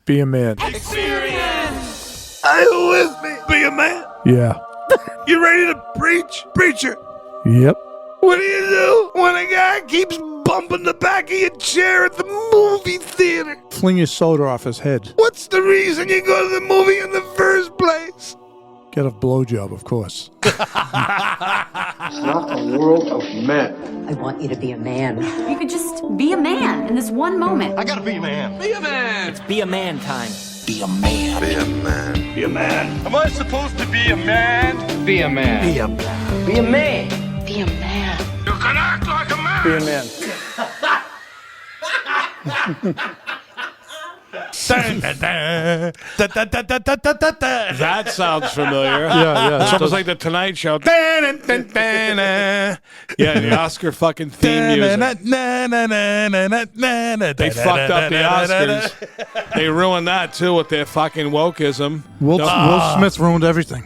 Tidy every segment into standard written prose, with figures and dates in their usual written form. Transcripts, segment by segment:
Be a man. Experience! Are you with me? Be a man. Yeah. You ready to preach? Preacher. Yep. What do you do when a guy keeps bumping the back of your chair at the movie theater? Fling your soda off his head. What's the reason you go to the movie in the first place? Get a blowjob, of course. It's not a world of men. I want you to be a man. You could just be a man in this one moment. I gotta be a man. Be a man. It's be a man time. Be a man. Be a man. Be a man. Am I supposed to be a man? Be a man. Be a man. Be a man. Be a man. You can act like a man. Be a man. That sounds familiar. Yeah. It's almost like the Tonight Show. Yeah, the Oscar fucking theme music. They fucked up the Oscars. They ruined that too with their fucking wokeism. Will Smith ruined everything.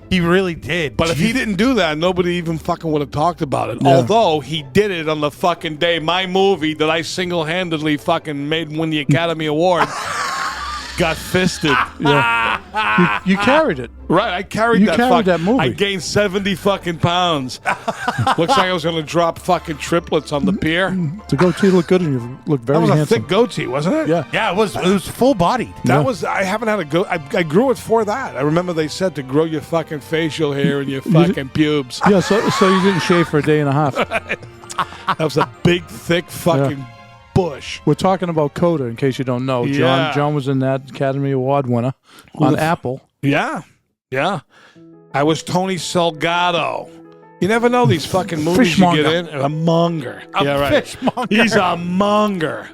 He really did. But if he didn't do that, nobody even fucking would have talked about it. Yeah. Although he did it on the fucking day my movie that I single-handedly fucking made win the Academy Award got fisted. Yeah. You carried it. Right, I carried You that. carried that movie. I gained 70 fucking pounds. Looks like I was going to drop fucking triplets on the pier. The goatee looked good and you look very That was handsome. a thick goatee, wasn't it? Yeah. Yeah, it was full bodied. That was. I haven't had a goat. I grew it for that. I remember they said to grow your fucking facial hair and your fucking pubes. Yeah, so you didn't shave for a day and a half. That was a big, thick fucking bush. We're talking about Coda, in case you don't know. Yeah. John was in that Academy Award winner on Apple. Yeah. I was Tony Salgado. You never know these fucking movies you get in. A monger. Fishmonger. He's a monger.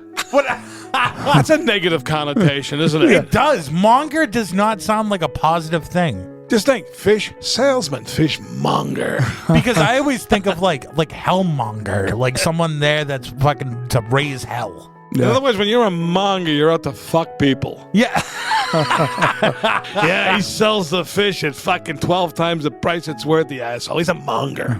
That's a negative connotation, isn't it? It does. Monger does not sound like a positive thing. Just think, fish salesman, fish monger. Because I always think of like hellmonger, like someone there that's fucking to raise hell. In other words, when you're a monger, you're out to fuck people. Yeah. Yeah, he sells the fish at fucking 12 times the price it's worth, the asshole. He's a monger.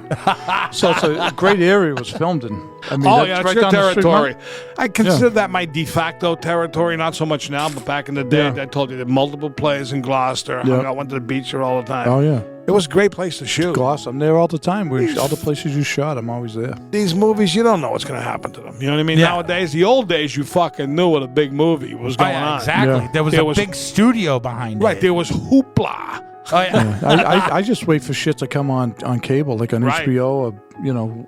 So it's a great area it was filmed in. I mean, That's right your down the street, territory. right? I consider that my de facto territory, not so much now, but back in the day, I told you, there were multiple plays in Gloucester. Yeah. I went to the beach there all the time. Oh, yeah. It was a great place to shoot. Gloss, I'm there all the time. All the places you shot, I'm always there. These movies, you don't know what's going to happen to them. You know what I mean? Yeah. Nowadays, the old days, you fucking knew what a big movie was going on. Exactly. Yeah. There was a big studio behind Right, it. there was hoopla. Oh, yeah. I just wait for shit to come on cable, like on Right. HBO or,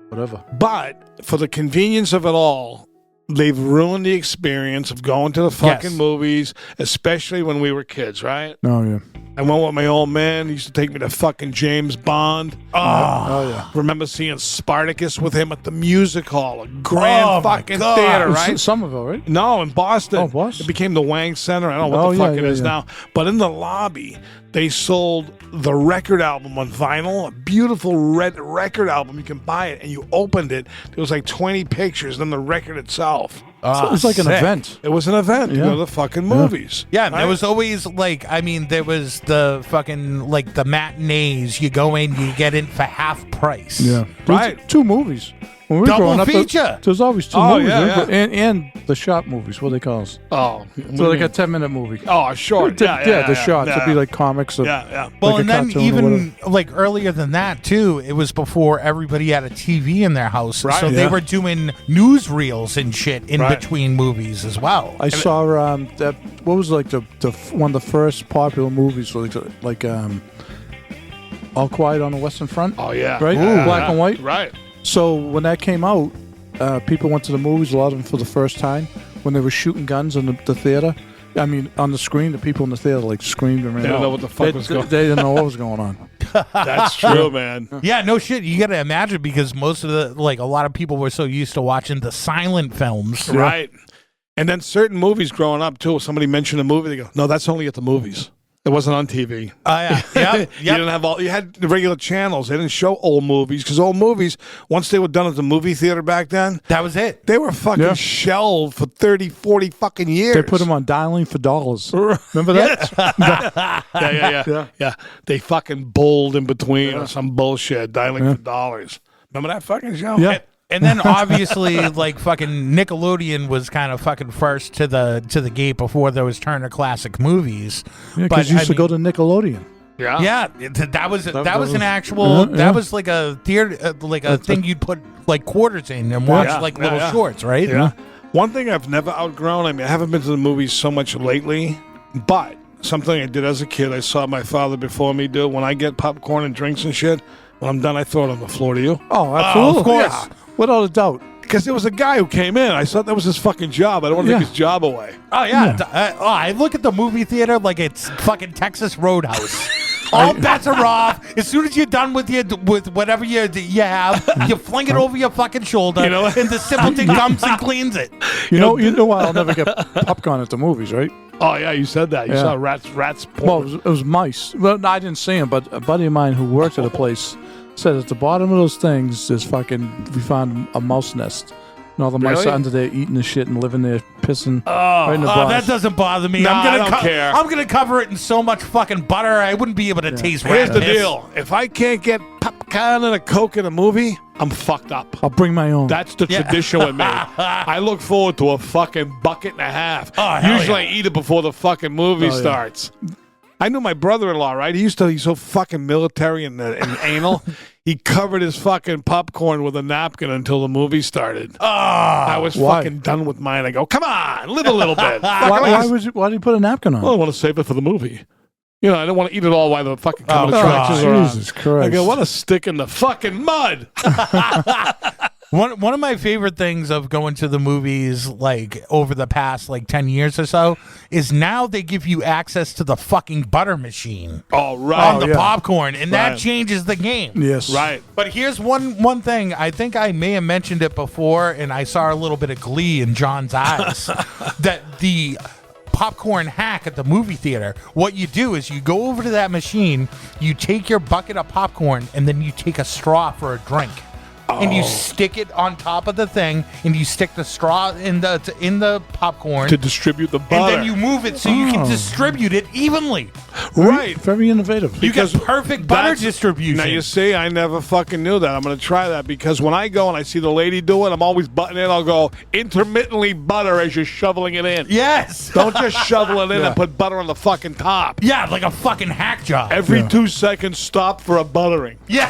whatever. But for the convenience of it all, they've ruined the experience of going to the fucking movies, especially when we were kids, right? Oh, yeah. I went with my old man. He used to take me to fucking James Bond. Oh, yeah. Remember seeing Spartacus with him at the music hall, a grand fucking theater, right? It's Somerville, right? No, in Boston. Oh, Boston. It became the Wang Center. I don't know what the fuck it is yeah. now. But in the lobby, they sold the record album on vinyl, a beautiful red record album. You can buy it, and you opened it. There was like 20 pictures, then the record itself. So it was like an event. It was an event. You Yeah. go to the fucking movies. Yeah, right? there was always there was the fucking the matinees. You go in, you get in for half price. Yeah. Right. Two movies. When we were Double growing up, feature. There's always two Oh, movies. yeah, right? And the shop movies, what do they call us? Oh. So like a 10-minute movie. Oh, short. The shots. Yeah. It'd be like comics. Of, Yeah. Well, like and a then cartoon or even earlier than that too, it was before everybody had a TV in their house, Right. so they Yeah. were doing newsreels and shit in Right. between movies as well. I saw that. What was like the one of the first popular movies, like All Quiet on the Western Front. Oh, yeah. Right? Yeah. Black and white. Right. So when that came out, people went to the movies, a lot of them for the first time, when they were shooting guns in the theater. I mean, on the screen, the people in the theater screamed and ran They didn't out. know what the fuck was going on. They didn't know what was going on. That's true, man. Yeah, no shit. You got to imagine because most of the a lot of people were so used to watching the silent films. Right. And then certain movies growing up, too, if somebody mentioned a movie, they go, no, that's only at the movies. It wasn't on TV. Oh yeah, yep. You didn't have you had the regular channels. They didn't show old movies because old movies, once they were done at the movie theater back then, That was it. they were fucking shelved for 30, 40 fucking years. They put them on Dialing for Dollars. Remember that? Yeah. They fucking bowled in between or some bullshit, dialing for dollars. Remember that fucking show? Yeah. And then obviously, like fucking Nickelodeon was kind of fucking first to the gate before there was Turner Classic Movies. Yeah, But because you used I to go to Nickelodeon. Yeah, that was was- an actual yeah. that was like a theater like a thing you'd put like quarters in and watch Yeah, like yeah, little yeah. shorts, right? Yeah. One thing I've never outgrown, I mean, I haven't been to the movies so much lately, but something I did as a kid, I saw my father before me do. When I get popcorn and drinks and shit, when I'm done, I throw it on the floor to you. Oh, absolutely. of course. Yeah. Without a doubt. Because there was a guy who came in. I thought that was his fucking job. I don't want to Yeah. take his job away. Oh yeah. I look at the movie theater like it's fucking Texas Roadhouse. All bets are off. As soon as you're done with whatever you have, you fling it over your fucking shoulder, You know what? and the simpleton comes and cleans it. You know why I'll never get popcorn at the movies, right? Oh, yeah, you said that. You Yeah. saw rats. Well, it was mice. Well, no, I didn't see them, but a buddy of mine who worked at a place said at the bottom of those things, we found a mouse nest. And all the mice Really? are under there eating the shit and living there pissing right in the bars. That doesn't bother me. No, I'm gonna I don't care. I'm gonna cover it in so much fucking butter I wouldn't be able to taste Here's rat the piss. deal. If I can't get popcorn and a Coke in a movie, I'm fucked up. I'll bring my own. That's the tradition with me. I look forward to a fucking bucket and a half. Oh, hell Usually I eat it before the fucking movie Oh, yeah. starts. I knew my brother-in-law, right? He's so fucking military and anal. He covered his fucking popcorn with a napkin until the movie started. I was Why? fucking done with mine. I go, come on, live a little bit. why did you put a napkin on? I want to save it for the movie. You know, I don't want to eat it all while the fucking coming Oh, attractions are on. Jesus Christ. I go, what a stick in the fucking mud. One of my favorite things of going to the movies, like over the past like 10 years or so, is now they give you access to the fucking butter machine Oh, right. on the yeah. popcorn, and that Right. changes the game. Yes. Right. But here's one thing. I think I may have mentioned it before, and I saw a little bit of glee in John's eyes. That the popcorn hack at the movie theater, what you do is you go over to that machine, you take your bucket of popcorn, and then you take a straw for a drink. And you stick it on top of the thing, and you stick the straw in the popcorn, To distribute the and butter. then you move it so you can Oh. distribute it evenly. right. Very innovative. You get perfect butter That's- distribution. Now, you see, I never fucking knew that. I'm going to try that because when I go and I see the lady do it, I'm always butting in. I'll go intermittently butter as you're shoveling it in. Yes. Don't just shovel it in Yeah. and put butter on the fucking top. Yeah, like a fucking hack job. Every 2 seconds, stop for a buttering. Yeah.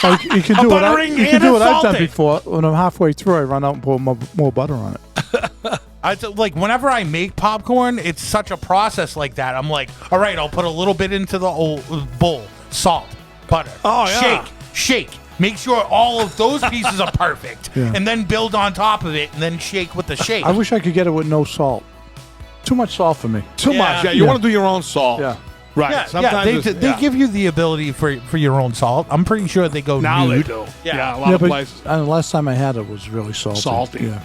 Oh, you can do what buttering you can and do what I've done salted. before. When I'm halfway through, I run out and pour more butter on it. Like whenever I make popcorn, it's such a process like that. I'm like, all right, I'll put a little bit into the old bowl, salt, butter, Oh, yeah. shake. Make sure all of those pieces are perfect, Yeah. and then build on top of it, and then shake with the shake. I wish I could get it with no salt. Too much salt for me. Too Yeah. much. Yeah, you Yeah. want to do your own salt. Yeah. Right. yeah, Sometimes they it's- give you the ability for your own salt. I'm pretty sure they go Now nude. they do. Yeah. a lot of but places. the last time I had it was really salty. Salty. Yeah.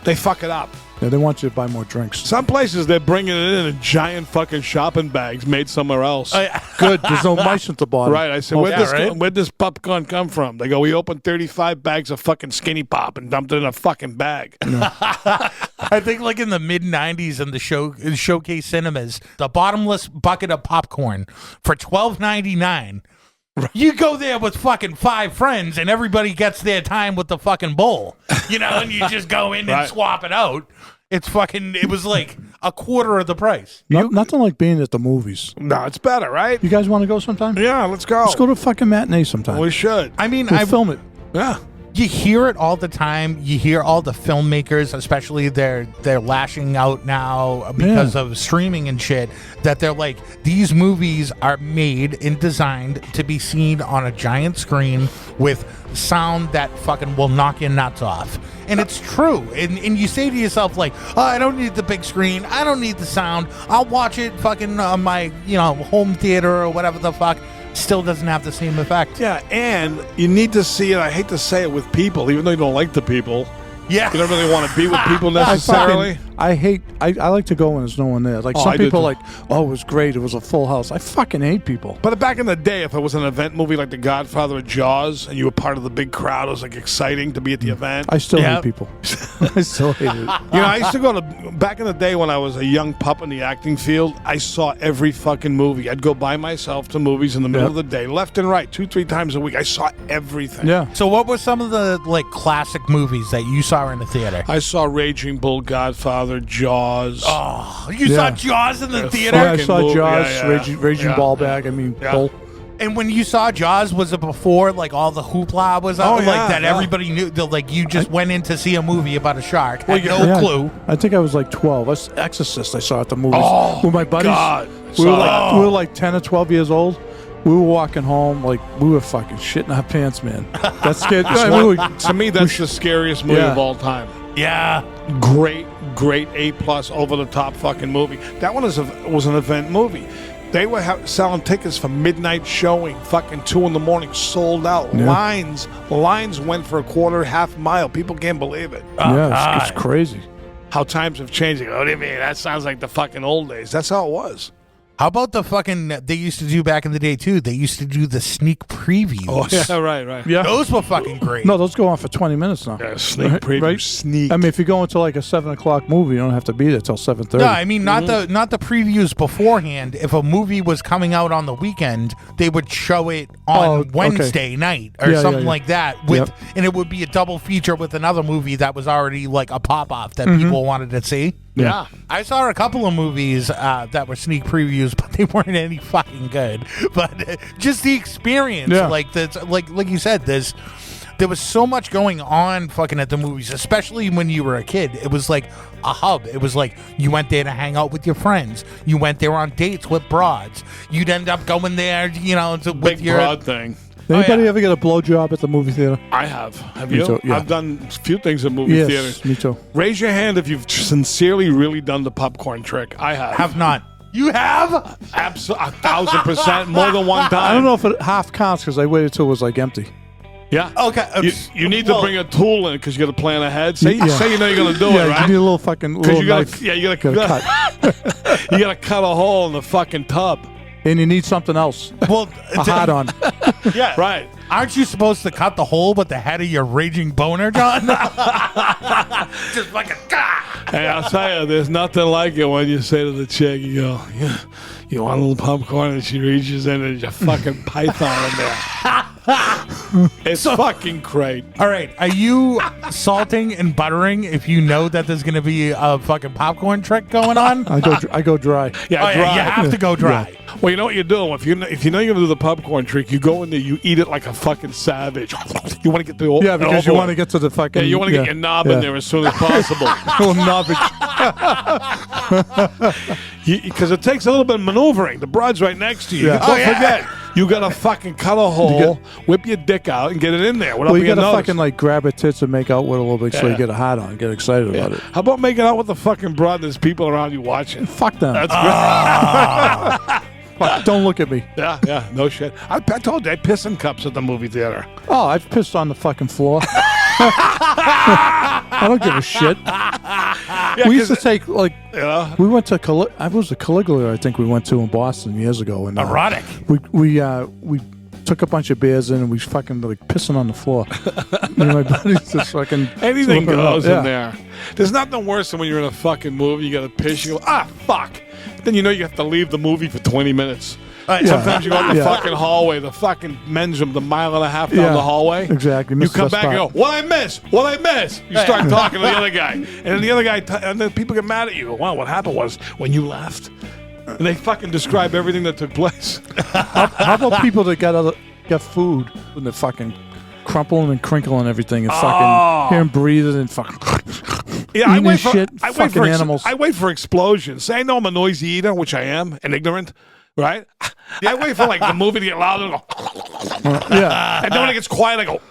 They fuck it up. Yeah, they want you to buy more drinks. Some places they're bringing it in giant fucking shopping bags made somewhere else. Good. There's no mice at the bottom. Right. I said, Oh, where'd this popcorn come from? They go, we opened 35 bags of fucking Skinny Pop and dumped it in a fucking bag. I think like in the mid '90s in the showcase cinemas, the bottomless bucket of popcorn for $12.99. You go there with fucking 5 friends, and everybody gets their time with the fucking bowl, and you just go in and Right. swap it out. It was like a quarter of the price. Nothing like being at the movies. No, it's better, right? You guys want to go sometime? Yeah, let's go. Let's go to a fucking matinee sometime. We should. I mean, We'll film it. Yeah. you hear it all the time. You hear all the filmmakers, especially they're lashing out now because of streaming and shit, that they're like, these movies are made and designed to be seen on a giant screen with sound that fucking will knock your nuts off. And it's true. And you say to yourself, like, oh, I don't need the big screen. I don't need the sound. I'll watch it fucking on my, home theater or whatever the fuck. Still doesn't have the same effect. Yeah, and you need to see it. I hate to say it with people, even though you don't like the people. Yeah. You don't really want to be with people necessarily. I hate. I like to go when there's no one there. Like Oh, some I do people too. are like, oh, it was great. It was a full house. I fucking hate people. But back in the day, if it was an event movie like The Godfather or Jaws, and you were part of the big crowd, it was like exciting to be at the event. I still Yeah. hate people. I still hate it. You know, I used to go to, back in the day when I was a young pup in the acting field, I saw every fucking movie. I'd go by myself to movies in the middle of the day, left and right, 2-3 times a week. I saw everything. Yeah. So what were some of the like classic movies that you saw in the theater? I saw Raging Bull, Godfather, Jaws. Oh, you Yeah. saw Jaws in the theater? Yeah, I Fucking saw movie. Jaws, Yeah, yeah. Raging Yeah. Ball Bag. I mean, Yeah. Bull. And when you saw Jaws, was it before like all the hoopla was out? Oh, yeah, like that yeah. everybody knew that like you just went in to see a movie about a shark, had no Yeah. clue. I think I was like 12. I was Exorcist. I saw at the movies with my buddies. God. We were Saw like 10 or 12 years old. We were walking home like we were fucking shitting our pants, man. That scared. To me, that's the scariest movie Yeah. of all time. Yeah. Great A+ over the top fucking movie. That one was an event movie. They were selling tickets for midnight showing, fucking 2 a.m, sold out. Yeah. Lines went for a quarter, half mile. People can't believe it. Yeah, it's crazy. How times have changed. What do you mean? That sounds like the fucking old days. That's how it was. How about the fucking they used to do back in the day too? They used to do the sneak previews. Oh yeah, right. Yeah. Those were fucking great. No, those go on for 20 minutes now. Yeah, sneak preview, sneak. I mean, if you go into like a 7 o'clock movie, you don't have to be there till 7:30. No, I mean not the previews beforehand. If a movie was coming out on the weekend, they would show it on Oh, okay. Wednesday night or Yeah, something yeah. like that. With Yep. and it would be a double feature with another movie that was already like a pop off that people wanted to see. yeah. I saw a couple of movies that were sneak previews, but they weren't any fucking good. But just the experience, Yeah. like that's like you said, there was so much going on fucking at the movies, especially when you were a kid. It was like a hub. It was like you went there to hang out with your friends. You went there on dates with broads. You'd end up going there, you know, with Big your broad thing. Anybody yeah. ever get a blowjob at the movie theater? I have. Have Me you? too, yeah. I've done a few things at movie Yes, theaters. me too. Raise your hand if you've sincerely really done the popcorn trick. I have. have not. You have? Absolutely, 1,000%, more than one time. I don't know if it half counts because I waited till it was like empty. Yeah. Okay. You need to bring a tool in because you got to plan ahead. Say you know you're gonna do Yeah, it, right? you need a little fucking Because little you gotta, knife. yeah, you Gotta gotta cut. you gotta cut a hole in the fucking tub. And you need something else. Well, A hot on. yeah. Right. Aren't you supposed to cut the hole with the head of your raging boner, John? Just fucking Hey, I'll tell you, there's nothing like it when you say to the chick, you go, yeah, you want a little popcorn, and she reaches in and there's a fucking python in there. It's fucking great. All right, are you salting and buttering if you know that there's going to be a fucking popcorn trick going on? I go dry. Yeah, Oh, dry. you have to go dry. Well, you know what you're doing. If you know you're gonna do the popcorn trick, you go in there, you eat it like a fucking savage. You want to get the Yeah, because you want to get to the fucking. Yeah, you want to get your knob in there as soon as possible. Little knobbage. Because it takes a little bit of maneuvering. The broad's right next to you. Yeah. Don't forget, you gotta fucking cut a hole, whip your dick out, and get it in there. Well, you your gotta nose. fucking like grab her tits and make out with a little bit so Yeah. you get a hot on, get excited Yeah. about it. How about making out with the fucking broad? There's people around you watching. Fuck them. That's great. Fuck, don't look at me. Yeah, no shit. I told you I piss in cups at the movie theater. Oh, I've pissed on the fucking floor. I don't give a shit. Yeah, We used to 'cause, take like you know, we went to I was a Caligula I think we went to in Boston years ago and Erotic. we took a bunch of beers in and we fucking like pissing on the floor. Me and my buddies just fucking anything flipping it up. goes Yeah. in there. There's nothing worse than when you're in a fucking movie, you gotta piss, you go, fuck. Then you know you have to leave the movie for 20 minutes. Sometimes you go in the Yeah. fucking hallway, the fucking men's room, the mile and a half down Yeah, the hallway. exactly. You Missed come the back and go, spot. what I miss? What I miss? You start talking to the other guy. And then the other guy, and then people get mad at you. Go, wow, what happened was when you left. And they fucking describe everything that took place. How about people that got food and they're fucking crumpling and crinkling everything and fucking hear them breathing and fucking Yeah, I eating wait this for shit. I wait Fucking for animals. I wait for explosions. Say I know I'm a noisy eater, which I am, and ignorant, right? I wait for like the movie to get louder and go, yeah. and then when it gets quiet, I go.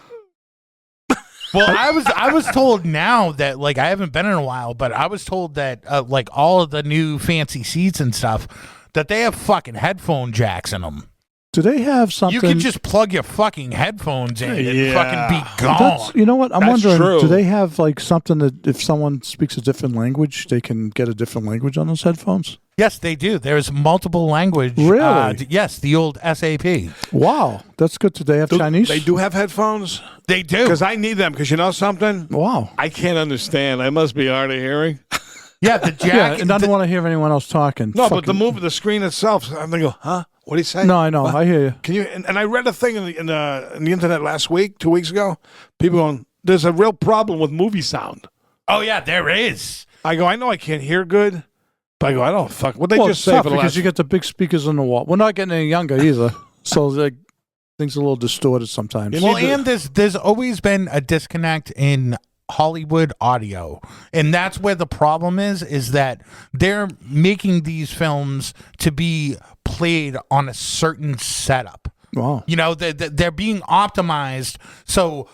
Well, I was told now that like I haven't been in a while, but I was told that like all of the new fancy seats and stuff that they have fucking headphone jacks in them. Do they have something? You can just plug your fucking headphones in and Yeah. fucking be gone. That's, you know what? I'm That's wondering, true. do they have like something that if someone speaks a different language, they can get a different language on those headphones? Yes, they do. There's multiple language. Really? Yes, the old SAP. Wow, that's good. Do they have Chinese? They do have headphones? They do. Because I need them. Because you know something? Wow. I can't understand. I must be hard of hearing. Yeah, the jack. Yeah, and I don't want to hear anyone else talking. No, but the Fucking- movie, the screen itself, I'm going to go, huh? What do you say? No, I know. I hear you. Can you? And I read a thing in the internet last week, 2 weeks ago. People going, there's a real problem with movie sound. Oh, yeah, there is. I go, I know I can't hear good, but I go, I don't fuck. What they Well, just it's say tough for the because last? you get the big speakers on the wall. We're not getting any younger either, so like things are a little distorted sometimes. You Well, need to- and there's always been a disconnect in Hollywood audio, and that's where the problem is that they're making these films to be played on a certain setup. Wow. You know, they're being optimized, so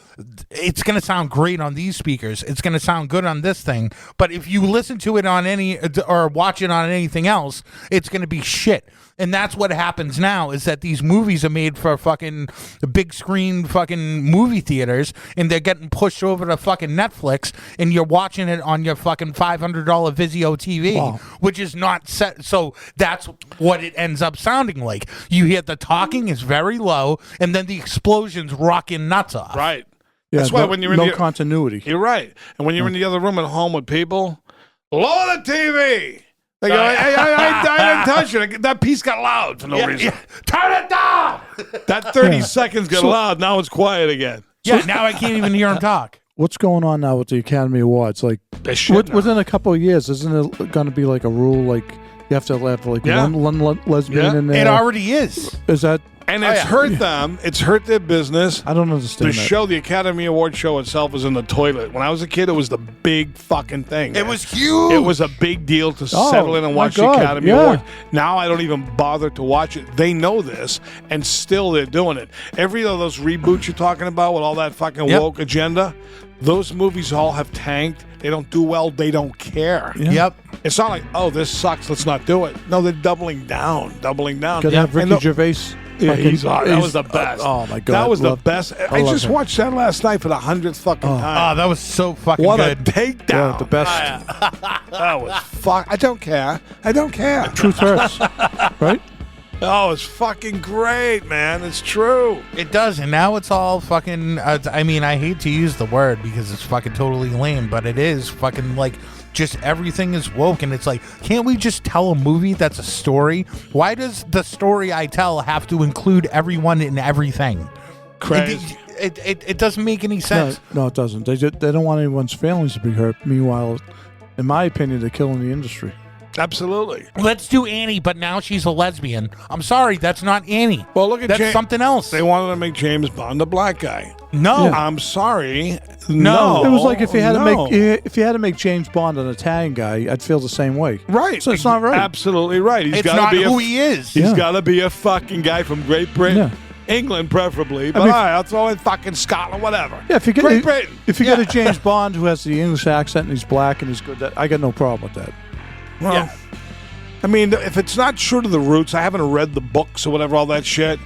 it's going to sound great on these speakers. It's going to sound good on this thing. But if you listen to it on any or watch it on anything else, it's going to be shit. And that's what happens now is that these movies are made for fucking big screen fucking movie theaters, and they're getting pushed over to fucking Netflix, and you're watching it on your fucking $500 Vizio TV, Wow. which is not set. So that's what it ends up sounding like. You hear the talking is very low, and then the explosions rocking nuts off. right. Yeah, That's why no, when you're in no the, continuity. you're right. And when you're in the other room at home with people, lower the TV. They go, I didn't touch it. That piece got loud for no reason. Turn it down. That 30 seconds got loud. Now it's quiet again. Yeah, now I can't even hear him talk. What's going on now with the Academy Awards? Like They should. within a couple of years, isn't it going to be like a rule? Like you have to have like Yeah. one lesbian Yeah. in there. It already is. Is that? And it's hurt them. It's hurt their business. I don't understand The that. show, the Academy Award show itself, was in the toilet. When I was a kid, it was the big fucking thing. It man. was huge. It was a big deal to Oh, settle in and my watch God, the Academy yeah. Award. Now I don't even bother to watch it. They know this, and still they're doing it. Every of those reboots you're talking about with all that fucking Yep. woke agenda, those movies all have tanked. They don't do well. They don't care. Yeah. Yep. It's not like, oh, this sucks. Let's not do it. No, they're doubling down. Got to have And Ricky the- Gervais. Yeah, fucking- that was the best. oh my God, that was the love- best. I love just him. watched that last night for the 100th fucking Oh, time. that was so fucking What good. a takedown! Yeah, the best. That was fuck. I don't care. I don't care. Truth hurts, right? Oh, it's fucking great, man. It's true. It does, and now it's all fucking. I mean, I hate to use the word because it's fucking totally lame, but it is fucking like just everything is woke, and it's like, can't we just tell a movie that's a story? Why does the story I tell have to include everyone and everything? Crazy. It doesn't make any sense. No, it doesn't. They don't want anyone's feelings to be hurt. Meanwhile, in my opinion, they're killing the industry. Absolutely. Let's do Annie, but now she's a lesbian. I'm sorry, that's not Annie. Well, look at That's James. something else. They wanted to make James Bond a black guy. No. I'm sorry. No. It was like if you had to no. make James Bond an Italian guy, I'd feel the same way. Right. So it's not right. Absolutely right. He's It's got not to be who a, he is. He's Yeah. got to be a fucking guy from Great Britain. Yeah. England, preferably. But mean- all right, I'll throw in fucking Scotland, whatever. Yeah, if you get Great Britain. if you get a James Bond who has the English accent and he's black and he's good, I got no problem with that. Well, Yeah. I mean, if it's not true to the roots, I haven't read the books or whatever, all that shit.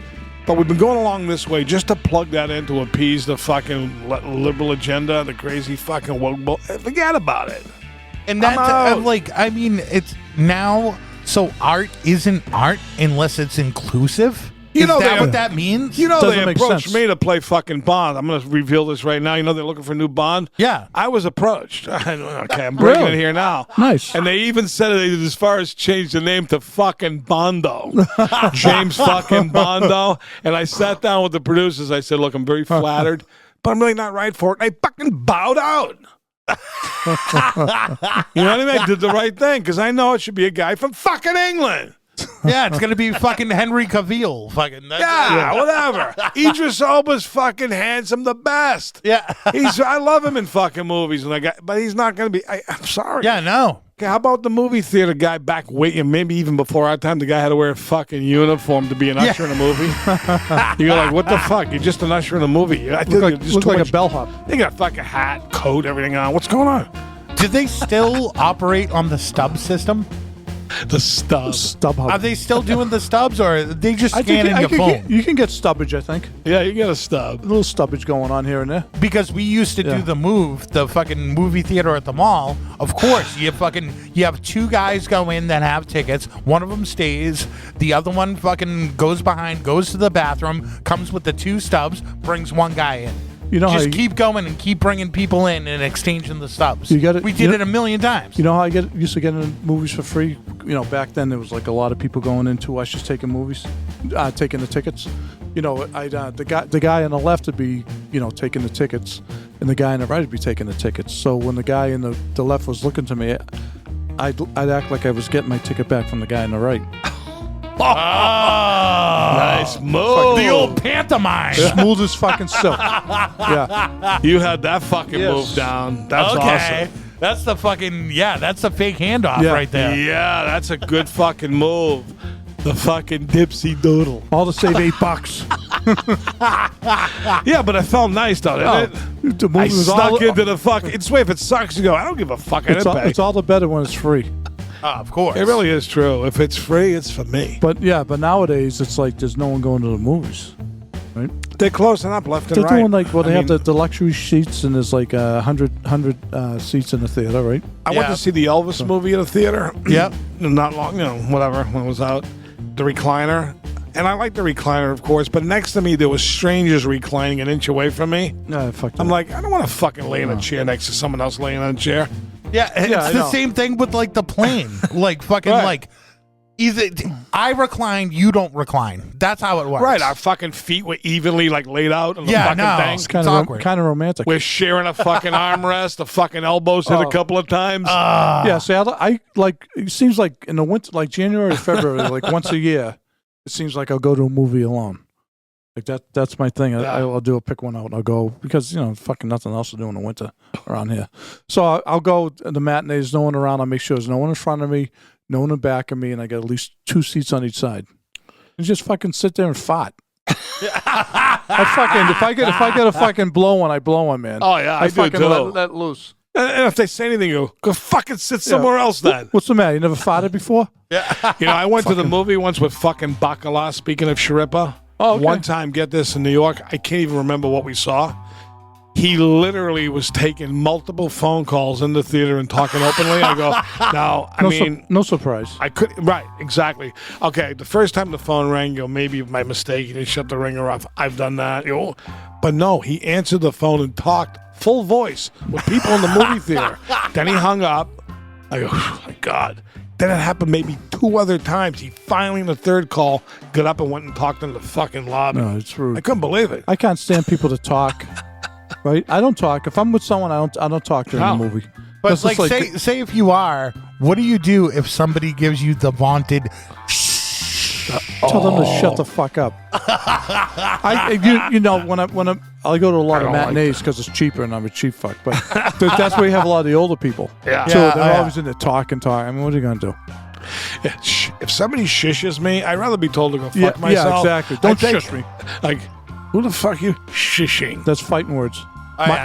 But we've been going along this way just to plug that in to appease the fucking liberal agenda, the crazy fucking woke. Forget about it. And that's I'm out. like, I mean, it's now, so art isn't art unless it's inclusive. You Is know that they- what that means? You know, Doesn't they make approached sense. me to play fucking Bond. I'm going to reveal this right now. You know, they're looking for a new Bond. Yeah. I was approached. Okay, I'm breaking Really? it here now. Nice. And they even said it as far as changed the name to fucking Bondo. James fucking Bondo. And I sat down with the producers. I said, look, I'm very flattered, but I'm really not right for it. And I fucking bowed out. You know what I mean? I did the right thing because I know it should be a guy from fucking England. Yeah, it's going to be fucking Henry Cavill. Fucking. Yeah, whatever. Idris Elba's fucking handsome, the best. Yeah. I love him in fucking movies, but he's not going to be. I'm sorry. Yeah, no. Okay, how about the movie theater guy back waiting? Maybe even before our time, the guy had to wear a fucking uniform to be an usher in a movie. You're like, what the fuck? You're just an usher in a movie. I feel Look just like too a much- bellhop. They got a fucking hat, coat, everything on. What's going on? Do they still operate on the stub system? The stub. StubHub. Are they still doing the stubs, or are they just I think scanning your phone? you can get stubbage, I think. Yeah, you get a stub. A little stubbage going on here and there. Because we used to do the fucking movie theater at the mall. Of course, you have two guys go in that have tickets. One of them stays. The other one fucking goes behind, goes to the bathroom, comes with the two stubs, brings one guy in. You know Just how keep going and keep bringing people in and exchanging the stubs. You got it- We you did know- it a million times. You know how used to get in movies for free? You know, back then there was like a lot of people going into Ushers taking movies, taking the tickets. You know, the guy on the left would be, taking the tickets, and the guy on the right would be taking the tickets. So when the guy in the left was looking to me, I'd act like I was getting my ticket back from the guy on the right. Nice move. The old pantomime. Smooth as fucking silk. Yeah. You had that fucking Yes. move down. That's Okay. awesome. That's the fucking, that's the fake handoff Yeah. right there. Yeah, that's a good fucking move. The fucking dipsy doodle. All to save $8. Yeah, but it felt nice, though, didn't it? The movie I was snuck into the fuck. It's way if it sucks, you go, I don't give a fuck. I didn't pay. it's all the better when it's free. Of course. It really is true. If it's free, it's for me. But nowadays it's like there's no one going to the movies. Right? They're closing up left They're and right. doing like, they have mean, the luxury seats, and there's like 100 seats in the theater, right? I went Yeah. to see the Elvis movie at a theater. Yep. Not long, whatever, when it was out. The recliner. And I like the recliner, of course, but next to me there was strangers reclining an inch away from me. Fuck I'm that. like, I don't want to fucking lay in a chair next to someone else laying on a chair. Yeah, it's I the know. same thing with like the plane. Like fucking Right. like either I recline, you don't recline. That's how it works. Right, our fucking feet were evenly like laid out on the Yeah, fucking no. thing. it's It's awkward. kind of romantic. We're sharing a fucking armrest. The fucking elbows hit a couple of times. Yeah, see, I like. It seems like in the winter, like January, February, like once a year, it seems like I'll go to a movie alone. Like that's my thing. I'll pick one out and I'll go because fucking nothing else to do in the winter around here. So I'll go to the matinees, no one around. I'll make sure there's no one in front of me, no one in back of me, and I got at least 2 seats on each side. And just fucking sit there and fart. If I get a fucking blow one, I blow one, man. Oh, yeah, I do fucking too. let loose. And if they say anything, you go fucking sit somewhere else then. What's the matter? You never farted before? I went to the movie once with fucking Bacala, speaking of Sharippa. Oh, okay. One time, get this, in New York, I can't even remember what we saw. He literally was taking multiple phone calls in the theater and talking openly. I go, now, No surprise. I could, right, exactly. Okay, the first time the phone rang, maybe my mistake, he didn't shut the ringer off. I've done that, But no, he answered the phone and talked full voice with people in the movie theater. Then he hung up. I go, oh my God. Then it happened maybe 2 other times. He finally, in the third call, got up and went and talked in the fucking lobby. No, it's rude. I couldn't believe it. I can't stand people to talk. Right? I don't talk. If I'm with someone, I don't talk during No. the movie. But That's like, just say if you are, what do you do if somebody gives you the vaunted? tell them to shut the fuck up. I go to a lot of matinees because it's cheaper and I'm a cheap fuck. But that's where you have a lot of the older people. Yeah. So Yeah, they're yeah. always in there talking. I mean, what are you gonna do? Yeah, if somebody shishes me, I'd rather be told to go fuck myself. Yeah, exactly. Don't I think, shush me. Like, who the fuck you shishing? That's fighting words.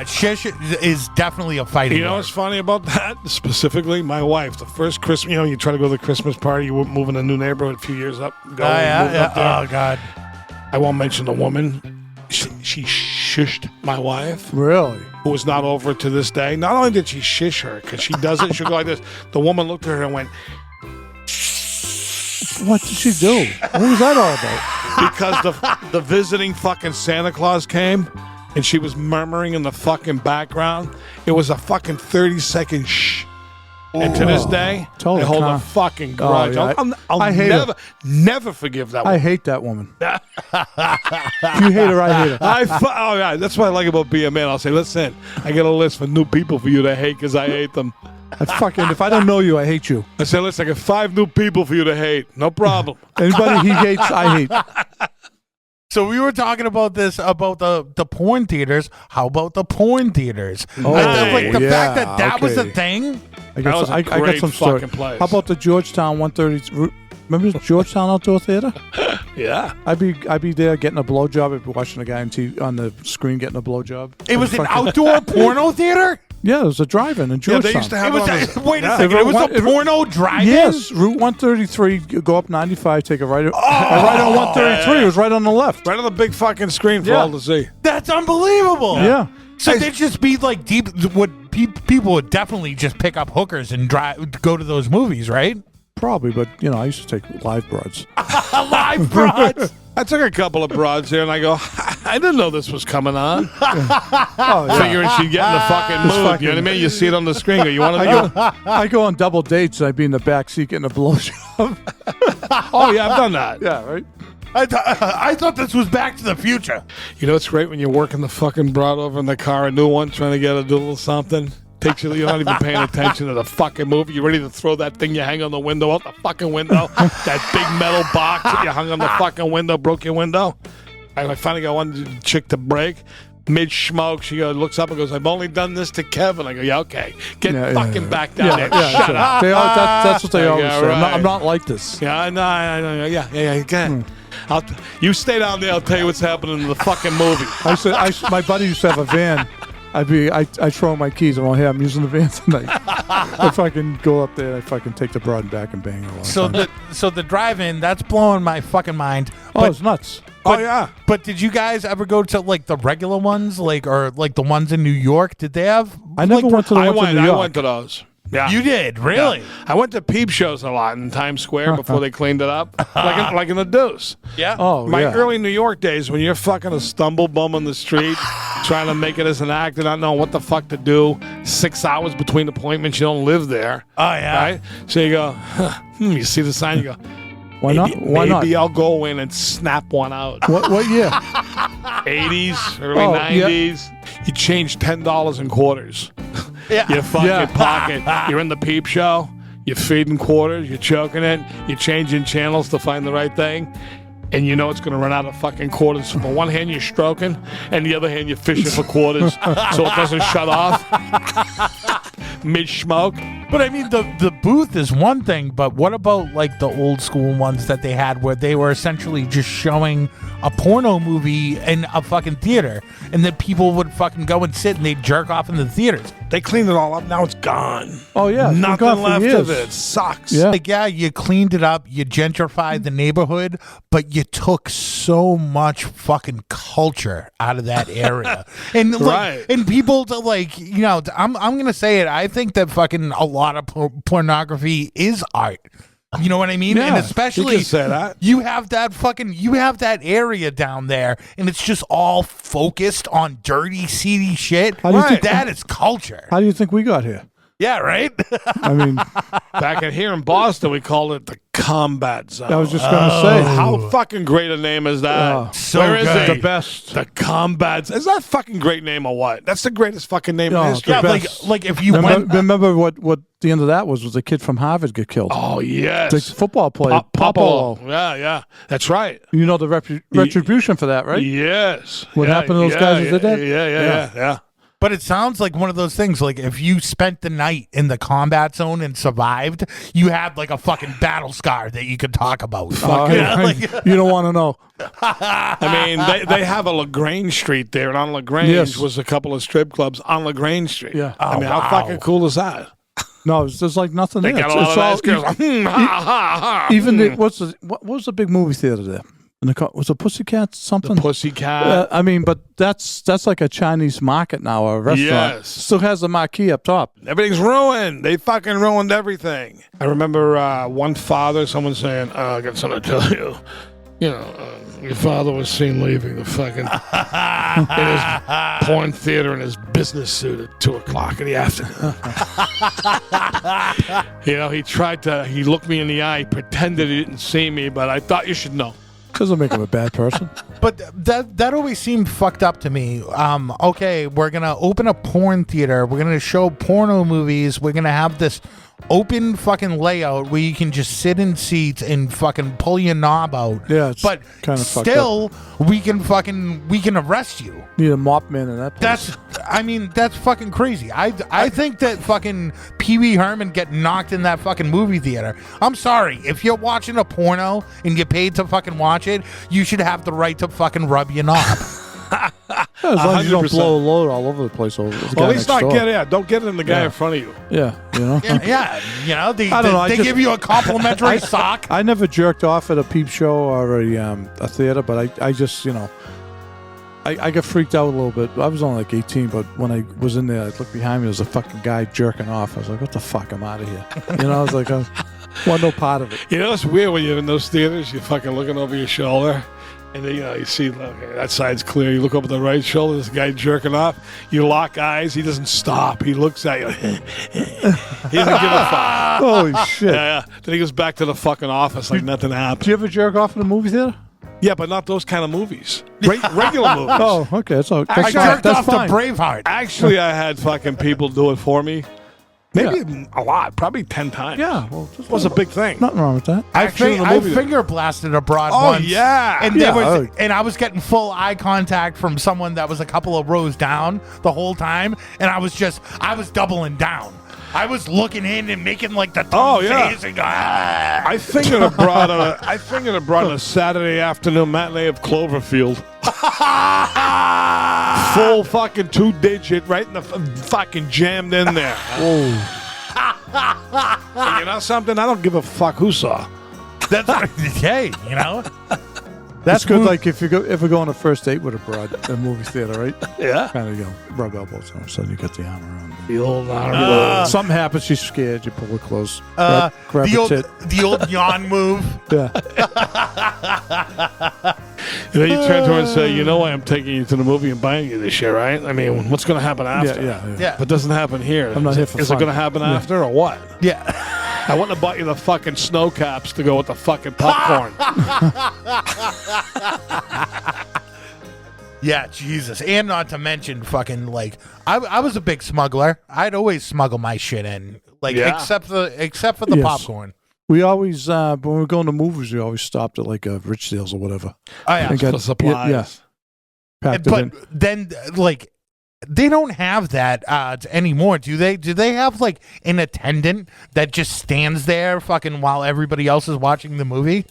Shish is definitely a fighting. You know word. what's funny about that? Specifically, my wife, the first Christmas, you try to go to the Christmas party, you move in a new neighborhood a few years up. Moved up there. Oh God. I won't mention the woman. She shished my wife, Really? who was not over to this day. Not only did she shish her, because she does it, she'll go like this. The woman looked at her and went, What did she do? What was that all about? because the visiting fucking Santa Claus came and she was murmuring in the fucking background. It was a fucking 30-second shh. And to this day, Totally I hold a calm. fucking grudge. yeah, I'll I hate her. never forgive that I woman. hate that woman. If you hate her, I hate her. Oh, yeah, that's what I like about being a man. I'll say, listen, I got a list for new people for you to hate because I hate them. If I don't know you, I hate you. I said, listen, I got 5 new people for you to hate. No problem. Anybody he hates, I hate. So we were talking about this about the porn theaters. How about the porn theaters? Oh, Like the yeah, fact that was a okay. thing. I That was got, a I got great some story. fucking place. How about the Georgetown 130? Remember the Georgetown Outdoor Theater? Yeah. I'd be there getting a blowjob. I'd be watching a guy on the screen getting a blowjob. It was an outdoor porno theater. Yeah, it was a drive-in in Yeah, Georgetown. they used to have It was it on the, wait a yeah. second. It was a porno drive-in. Yes, Route 133. Go up 95, take a right. Right on 133. It was right on the left. right on the big fucking screen for Yeah. all to see. That's unbelievable. Yeah. So they'd just be like deep. What people would definitely just pick up hookers and go to those movies, right? Probably, but I used to take live broads. Live broads. I took a couple of broads there, and I go, I didn't know this was coming on. Oh yeah. Figuring she'd get in the fucking mood. You know what I mean? You see it on the screen. Go, you want to go? I go on double dates. I'd be in the back seat getting a blowjob. Oh yeah, I've done that. Yeah, right. I thought this was Back to the Future. You know, it's great when you're working the fucking broad over in the car, a new one, trying to get a little something. Takes you, you're not even paying attention to the fucking movie. You're ready to throw that thing you hang on the window out the fucking window. That big metal box that you hung on the fucking window, broke your window. I finally got one chick to break. Mid-smoke, she looks up and goes, I've only done this to Kevin. I go, yeah, okay. Get fucking back down there. Shut up. That's what they always Yeah, say. right. I'm not like this. Yeah, I know. Yeah, go ahead. You stay down there, I'll tell you what's happening in the fucking movie. My buddy used to have a van. I throw my keys. I'm all, hey, I'm using the van tonight. I fucking go up there. I fucking take the broad back and bang her. So the drive-in, that's blowing my fucking mind. Oh, it's nuts. Oh, yeah. But did you guys ever go to like the regular ones, or the ones in New York? Did they have? I never went to the ones in New York. I went to those. Yeah. You did, really? Yeah. I went to Peep shows a lot in Times Square before they cleaned it up, like in the Deuce. Yeah. Oh, My yeah. early New York days, when you're fucking a stumble bum on the street, trying to make it as an actor, not knowing what the fuck to do, 6 hours between appointments, you don't live there. Oh, yeah. Right? So you go, you see the sign, you go, Why not? Why not? maybe I'll go in and snap one out. What year? 80s, early Oh, yeah. 90s. You change $10 in quarters. Yeah. Your fucking Yeah. pocket. You're in the Peep show. You're feeding quarters. You're choking it. You're changing channels to find the right thing. And you know it's going to run out of fucking quarters. So on one hand, you're stroking, and the other hand, you're fishing for quarters so it doesn't shut off mid-smoke. But I mean, the booth is one thing, but what about like the old school ones that they had where they were essentially just showing a porno movie in a fucking theater, and then people would fucking go and sit and they'd jerk off in the theaters? They cleaned it all up. Now it's gone. Oh yeah, it's been Nothing gone for left years. of it. Sucks. Yeah. Like, yeah, you cleaned it up, you gentrified the neighborhood, but you took so much fucking culture out of that area. And like, Right. and people to like, I'm gonna say it. I think that fucking a lot of pornography is art. You know what I mean? Yeah, And You especially can say that. you have that area down there, and it's just all focused on dirty, seedy shit. How do you think- That is culture. How do you think we got here? Yeah, right. I mean, Back in here in Boston, we called it the Combat Zone. I was just gonna say How fucking great a name is that? Oh, so Where is good. he? the best. The Combat Zone. Is that a fucking great name or what? That's the greatest fucking name in Oh, history. Yeah, the like best. like if you Remember what the end of that was the kid from Harvard get killed. Oh, yes. The football player, Popolo. Popolo. Yeah. That's right. You know the retribution for that, right? Yes. What happened to those guys that did that? Yeah. But it sounds like one of those things, like if you spent the night in the combat zone and survived, you had like a fucking battle scar that you could talk about. You don't want to know. I mean, they have a LaGrange Street there, and on LaGrange Yes. was a couple of strip clubs on LaGrange Street. Yeah. I mean, Oh, how wow. fucking cool is that? No, there's like nothing They there. got a lot of nice girls. Even what was the big movie theater there? Was it Pussycat something? The Pussycat. I mean, but that's like a Chinese market now, or a restaurant. Yes. Still has the marquee up top. Everything's ruined. They fucking ruined everything. I remember one father, someone saying, I got something to tell you. Your father was seen leaving the fucking in his porn theater in his business suit at 2:00 in the afternoon. He looked me in the eye, pretended he didn't see me, but I thought you should know. Doesn't make him a bad person. But that always seemed fucked up to me. Okay, we're gonna open a porn theater. We're gonna show porno movies. We're gonna have this open fucking layout where you can just sit in seats and fucking pull your knob out. Yeah, it's but kinda fucked still, we can arrest you. Need a mop man in that place. That's fucking crazy. I think that fucking Pee Wee Herman getting knocked in that fucking movie theater. I'm sorry. If you're watching a porno and get paid to fucking watch it, you should have the right to fucking rub your knob. as long as you don't 100%. blow a load all over the place. Over the Well, guy at least next not door. don't get it in the guy Yeah. in front of you. Yeah, you know. Yeah, you know, they I don't know, I they just- give you a complimentary sock. I never jerked off at a Peep show or a theater, but I just, you know, I got freaked out a little bit. I was only like 18, but when I was in there, I looked behind me, there was a fucking guy jerking off. I was like, what the fuck? I'm out of here. You know, I was like, I want no part of it. You know, it's weird when you're in those theaters, you're fucking looking over your shoulder, and then, you know, you see, okay, that side's clear. You look over the right shoulder, this guy jerking off. You lock eyes. He doesn't stop. He looks at you. He doesn't give a fuck. Holy shit. Yeah. Then he goes back to the fucking office like nothing happened. Did you ever jerk off in a movie theater? Yeah, but not those kind of movies. Regular movies. Oh, okay. That's all. I That's jerked fine. off That's fine. to Braveheart. Actually, I had fucking people do it for me. Maybe a lot, probably 10 times. Yeah, well, It was a big thing. nothing wrong with that. I Action in the movie. finger blasted abroad Oh, once. yeah. And Yeah, there was, oh. and I was getting full eye contact from someone that was a couple of rows down the whole time, and I was doubling down. I was looking in and making like the tongue face and go, ah. I fingered abroad on a Saturday afternoon matinee of Cloverfield. Full fucking 2-digit right in the fucking jammed in there. And you know something? I don't give a fuck who saw. That's hey, you know. That's good. move- Like if we go on a first date with a broad at a movie theater, right? Yeah. Kind of rub elbows, and all of a sudden you get the arm around. Them. The old arm. Something happens. She's scared. You pull her close. Uh, grab the a old tit. the old yawn move. Yeah. And then you turn to her and say, you know why I'm taking you to the movie and buying you this shit, right? I mean, what's going to happen after? Yeah. Yeah. If it doesn't happen here, I'm not here for is fun. it going to happen after or what? Yeah. I wouldn't have bought you the fucking snow caps to go with the fucking popcorn. Yeah, Jesus. And not to mention fucking like I was a big smuggler. I'd always smuggle my shit in. Like Yeah. except for the Yes. popcorn. We always, when we go to movies, we always stopped at like Rich Sales or whatever. Oh yeah. And got the supplies. Yeah. Packed it But in. then like they don't have that anymore, do they? Do they have like an attendant that just stands there fucking while everybody else is watching the movie?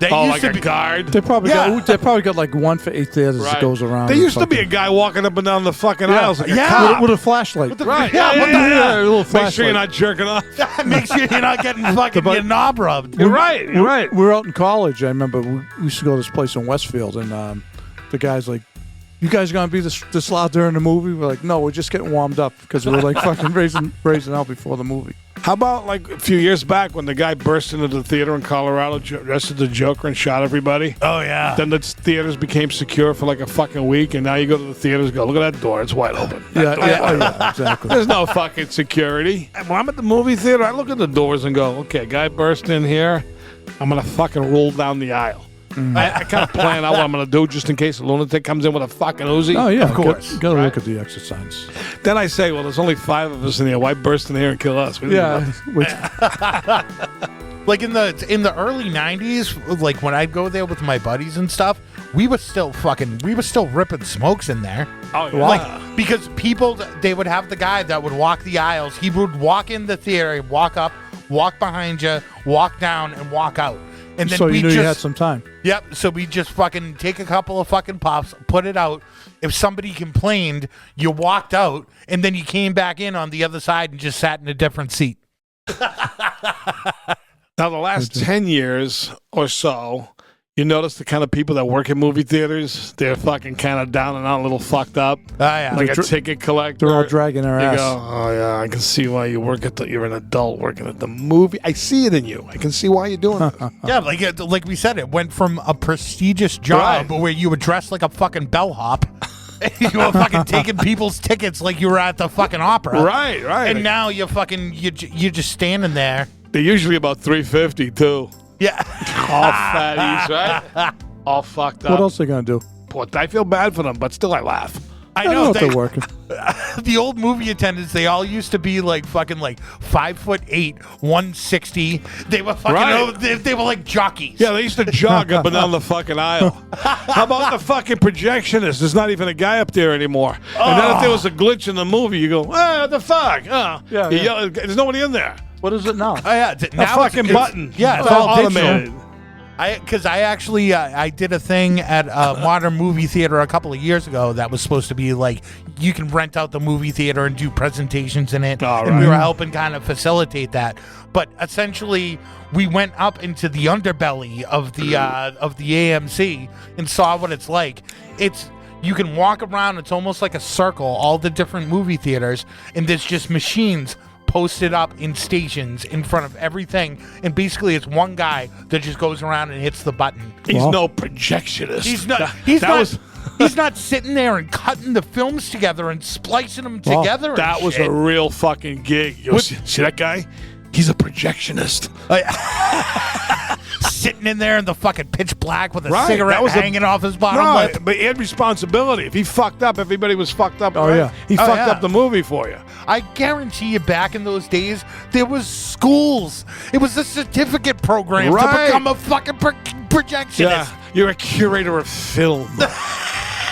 That Oh, used like to a be guard? They probably Yeah. got like one for 8 theaters that goes around. There and used to be a fucking- guy walking up and down the fucking aisles like a Yeah. cop. with a flashlight. Right. Yeah, what the- yeah, a little Make sure flashlight. you're not jerking off. Make sure you're not getting fucking your knob rubbed. You're right. You're right. We were out in college. I remember we used to go to this place in Westfield, and the guy's like, "You guys gonna be this loud during the movie?" We're like, "No, we're just getting warmed up because we were like fucking raising out before the movie." How about like a few years back when the guy burst into the theater in Colorado, dressed as the Joker and shot everybody? Oh yeah. Then the theaters became secure for like a fucking week, and now you go to the theaters and go, look at that door, it's wide open. Yeah, exactly. There's no fucking security. And when I'm at the movie theater, I look at the doors and go, okay, guy burst in here, I'm going to fucking roll down the aisle. I kind of plan out what I'm going to do just in case a lunatic comes in with a fucking Uzi. Oh yeah, Of course. Got to look at the exit signs. Then I say, well, there's only 5 of us in here. Why burst in here and kill us? We didn't do Yeah, Like in the early 90s, like when I'd go there with my buddies and stuff, we were still ripping smokes in there. Oh, yeah. Like because people, they would have the guy that would walk the aisles. He would walk in the theater, walk up, walk behind you, walk down, and walk out. And then so we you knew just, you had some time. Yep. So we just fucking take a couple of fucking puffs, put it out. If somebody complained, you walked out, and then you came back in on the other side and just sat in a different seat. Now, the last 10 years or so, you notice the kind of people that work in movie theaters, they're fucking kind of down and out, a little fucked up. Yeah. Like a ticket collector. They're all dragging their You ass. go, oh, yeah, I can see why you work you're an adult working at the movie. I see it in you. I can see why you're doing it. Yeah, like we said, it went from a prestigious job Right. where you were dressed like a fucking bellhop. You were fucking taking people's tickets like you were at the fucking opera. Right. And now you're fucking, you're just standing there. They're usually about $3.50 too. Yeah. All fatties, right? All fucked up. What else are they gonna do? Boy, I feel bad for them, but still I laugh. I don't know if they're working. the old movie attendants, they all used to be like fucking like 5'8", 160. They were fucking Right. they were like jockeys. Yeah, they used to jog up and down the fucking aisle. How about the fucking projectionist? There's not even a guy up there anymore. And then if there was a glitch in the movie, you go, what the fuck? Oh. Yeah, You yeah. yell, there's nobody in there. What is it now? Oh yeah, A now fucking it's- button. Yeah, it's all automated. Because I actually I did a thing at a modern movie theater a couple of years ago that was supposed to be like you can rent out the movie theater and do presentations in it, and we were helping kind of facilitate that. But essentially, we went up into the underbelly of the AMC and saw what it's like. You can walk around. It's almost like a circle, all the different movie theaters, and there's just machines posted up in stations in front of everything, and basically it's one guy that just goes around and hits the button. He's no projectionist. He's not sitting there and cutting the films together and splicing them together. That was a real fucking gig. Yo, see that guy? He's a projectionist. Sitting in there in the fucking pitch black with a cigarette hanging off his bottom lip. But he had responsibility. If he fucked up, everybody was fucked up. He fucked up the movie for you. I guarantee you, back in those days, there was schools. It was a certificate program to become a fucking projectionist. Yeah, you're a curator of film.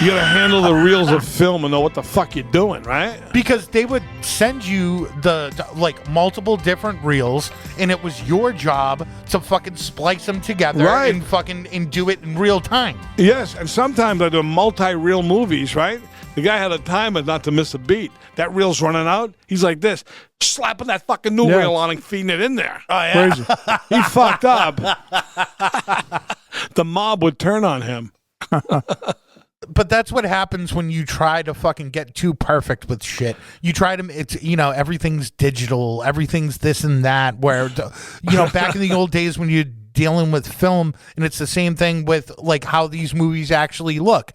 You gotta handle the reels of film and know what the fuck you're doing, right? Because they would send you the like multiple different reels, and it was your job to fucking splice them together and do it in real time. Yes, and sometimes I do multi-reel movies, right? The guy had a timer not to miss a beat. That reel's running out. He's like this, slapping that fucking new reel on and feeding it in there. Oh, yeah. Crazy. He fucked up. The mob would turn on him. But that's what happens when you try to fucking get too perfect with shit. You try to, everything's digital, everything's this and that, where, back in the old days when you're dealing with film, and it's the same thing with, like, how these movies actually look.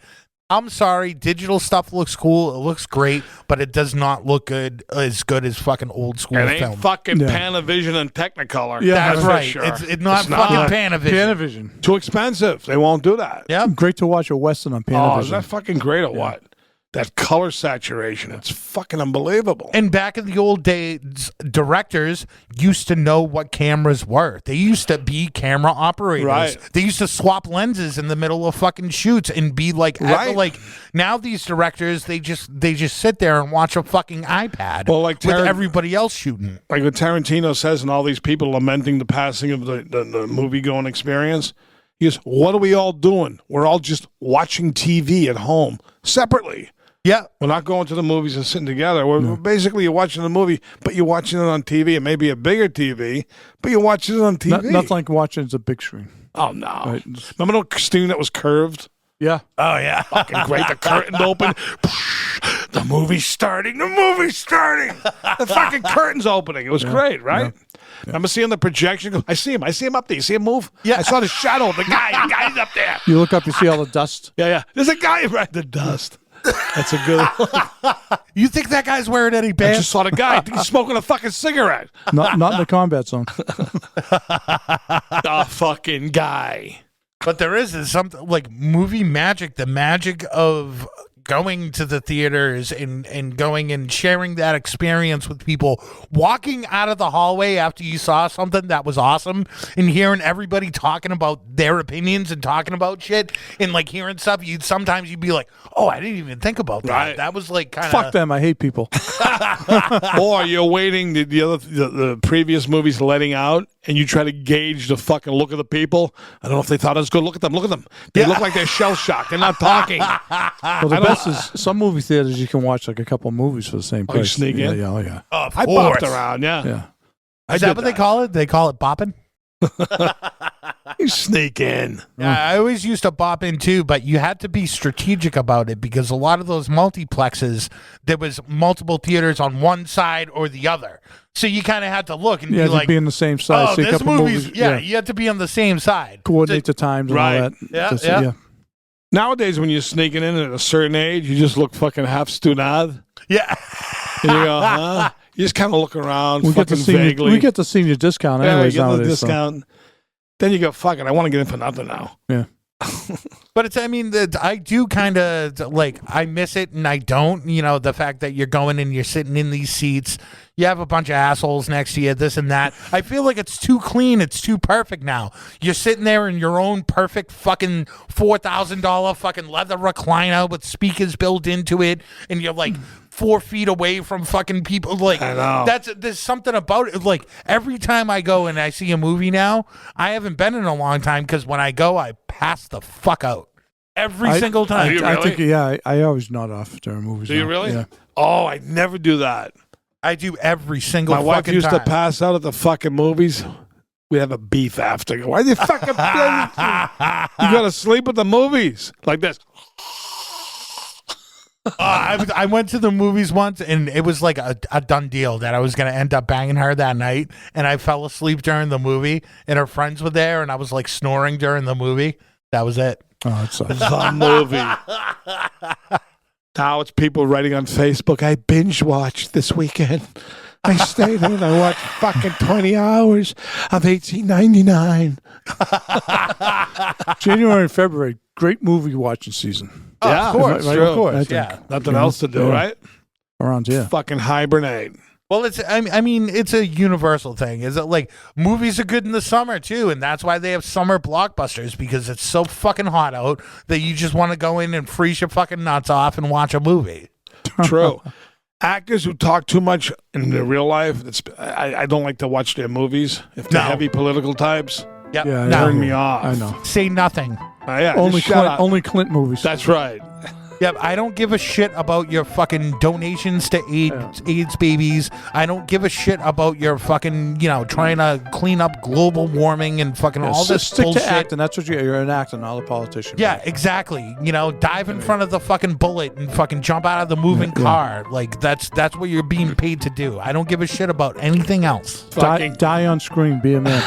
I'm sorry, digital stuff looks cool, it looks great, but it does not look as good as fucking old school film. It ain't fucking Panavision and Technicolor. Yeah, that's right. Sure. It's not fucking Panavision. Panavision. Too expensive. They won't do that. Yeah. Great to watch a Western on Panavision. Oh, is that fucking great or what? That color saturation, it's fucking unbelievable. And back in the old days, directors used to know what cameras were. They used to be camera operators. Right. They used to swap lenses in the middle of fucking shoots and be like, like now these directors, they just sit there and watch a fucking iPad with everybody else shooting. Like what Tarantino says, and all these people lamenting the passing of the movie-going experience. He goes, what are we all doing? We're all just watching TV at home separately. Yeah. We're not going to the movies and sitting together. We're basically, you're watching the movie, but you're watching it on TV. It may be a bigger TV, but you're watching it on TV. Nothing like watching it a big screen. Oh, no. Right. Remember the screen that was curved? Yeah. Oh, yeah. Fucking great. The curtain open. The movie's starting. The movie's starting. The fucking curtain's opening. It was great, right? Yeah. Remember seeing the projection? I see him up there. You see him move? Yeah. I saw the shadow of the guy. The guy's up there. You look up, you see all the dust. Yeah. There's a guy right. The dust. That's a good one. You think that guy's wearing any I pants? just saw the guy. I think he's smoking a fucking cigarette. Not in the combat zone. The fucking guy. But there is something like movie magic, the magic of going to the theaters and going and sharing that experience with people, walking out of the hallway after you saw something that was awesome and hearing everybody talking about their opinions and talking about shit and like hearing stuff, sometimes you'd be like, oh, I didn't even think about that. Right. That was like kind of... Fuck them, I hate people. Or you're waiting the previous movies letting out and you try to gauge the fucking look of the people. I don't know if they thought it was good. Look at them. They look like they're shell-shocked. They're not talking. Well, the best is some movie theaters you can watch like a couple movies for the same price. You sneak in? Yeah, yeah. Of I course. bopped around, yeah. Is that what they call it? They call it bopping? You sneak in. Yeah, I always used to bop in too, but you had to be strategic about it because a lot of those multiplexes, there was multiple theaters on one side or the other. So you kind of had to look and be like, be on the same side. oh, See a this couple movie's, movies. yeah, you had to be on the same side. Coordinate the times and Right. all that. Yeah. Nowadays, when you're sneaking in at a certain age, you just look fucking half stunad. Yeah. And you go, huh? You just kind of look around We get fucking the senior, vaguely. we get the senior discount you anyways get the nowadays. discount. Then you go, fuck it, I want to get in for nothing now. Yeah. But it's, I mean, I do kind of like, I miss it and I don't, the fact that you're going and you're sitting in these seats, you have a bunch of assholes next to you, this and that. I feel like it's too clean. It's too perfect now. You're sitting there in your own perfect fucking $4,000 fucking leather recliner with speakers built into it. And you're like 4 feet away from fucking people. Like, I know. there's something about it. Like, every time I go and I see a movie now, I haven't been in a long time because when I go, I pass the fuck out. Every single time. Do you I really? think, I always nod off during movies. Do you now. really? Yeah. Oh, I never do that. I do every single My wife fucking used time. to pass out at the fucking movies. We have a beef after. Why you fucking you gotta sleep at the movies like this? I went to the movies once, and it was like a done deal that I was going to end up banging her that night, and I fell asleep during the movie, and her friends were there, and I was like snoring during the movie. That was it. Oh, it sucks. The movie. Now it's people writing on Facebook, I binge watched this weekend. I stayed in and I watched fucking 20 hours of 1899. January and February, great movie watching season. Yeah, of course. Right, true. of course. I think. Yeah. Nothing else to do, Yeah. right? Around, yeah. Fucking hibernate. Well, I mean, it's a universal thing. Is it like movies are good in the summer too, and that's why they have summer blockbusters because it's so fucking hot out that you just want to go in and freeze your fucking nuts off and watch a movie. True. Actors who talk too much in their real life, I don't like to watch their movies. If they're No. heavy political types, Yep. Yeah, No. turn me off. I know. Say nothing. Yeah, Only just shut Clint, up. only Clint movies. That's right. Yep, I don't give a shit about your fucking donations to AIDS babies. I don't give a shit about your fucking, trying to clean up global warming and fucking all this stick bullshit. to acting. That's what you're an actor, not a politician. Yeah, exactly. Dive in front of the fucking bullet and fucking jump out of the moving car. Like that's what you're being paid to do. I don't give a shit about anything else. Die on screen. Be a man.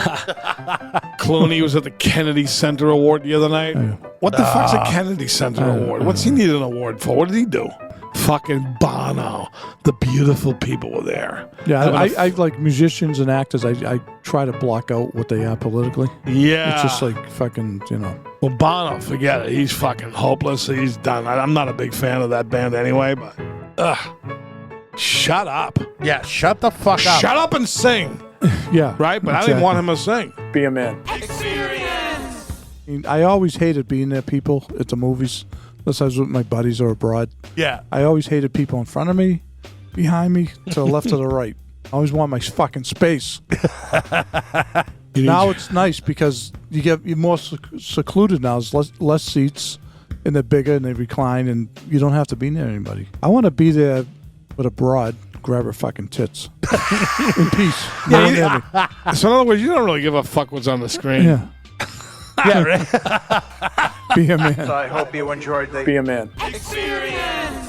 Clooney was at the Kennedy Center Award the other night. What the fuck's a Kennedy Center Award? What's he need an award for? What did he do? Fucking Bono. The beautiful people were there. Yeah, I like musicians and actors. I try to block out what they are politically. Yeah. It's just like fucking, Well, Bono, forget it. He's fucking hopeless. He's done. I'm not a big fan of that band anyway, but shut up. Yeah, shut the fuck up. Shut up and sing. yeah. Right? But I didn't want him to sing. Be a man. I always hated being there, people at the movies, unless I was with my buddies or abroad. Yeah. I always hated people in front of me, behind me, to the left or the right. I always want my fucking space. Now it's nice because you're more secluded now. There's less seats, and they're bigger and they recline, and you don't have to be near anybody. I want to be there with a broad, grab her fucking tits in peace. Yeah, Not near me. So in other words, you don't really give a fuck what's on the screen. Yeah. Yeah, right. Be a man. I hope you enjoyed the Be a man. experience.